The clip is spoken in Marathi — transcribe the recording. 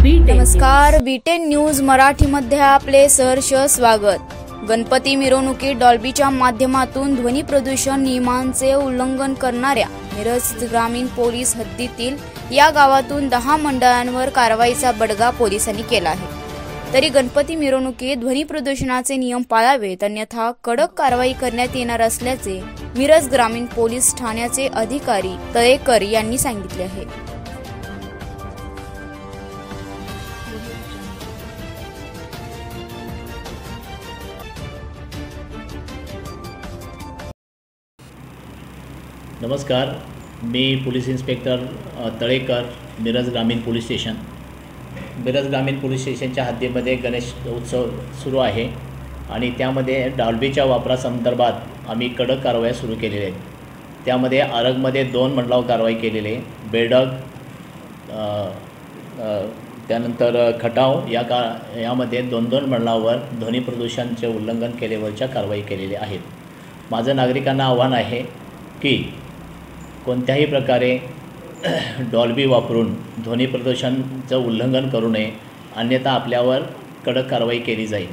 नमस्कार, बीटेन न्यूज मराठीमध्ये आपले सहर्ष स्वागत। गणपती मिरवणुकीत डॉल्बीच्या माध्यमातून ध्वनी प्रदूषण नियमांचे उल्लंघन करणाऱ्या मिरज ग्रामीण पोलीस हद्दीतील या गावातून 10 मंडळांवर कारवाईचा बडगा पोलिसांनी केला आहे। तरी गणपती मिरवणुकीत ध्वनी प्रदूषणाचे नियम पाळावेत, अन्यथा कडक कारवाई करण्यात येणार असल्याचे मिरज ग्रामीण पोलीस ठाण्याचे अधिकारी तळेकर यांनी सांगितले आहे। नमस्कार, मी पोलीस इन्स्पेक्टर तळेकर, मिरज ग्रामीण पोलीस स्टेशन। मिरज ग्रामीण पोलीस स्टेशनच्या हद्दीमध्ये गणेश उत्सव सुरू आहे आणि त्यामध्ये डॉल्बीच्या वापरासंदर्भात आम्ही कडक कारवाया सुरू केलेल्या आहेत। त्यामध्ये आरगमध्ये 2 मंडळावर कारवाई केलेली आहे। बेडग त्यानंतर खटाव यामध्ये 2-2 मंडळावर ध्वनी प्रदूषणाचे उल्लंघन केल्यावरच्या कारवाई केलेल्या आहेत। माझं नागरिकांना आव्हान आहे की कोणत्याही प्रकारे डॉल्बी वापरून ध्वनी प्रदूषणाचं उल्लंघन करू नये, अन्यथा आपल्यावर कडक कारवाई केली जाईल।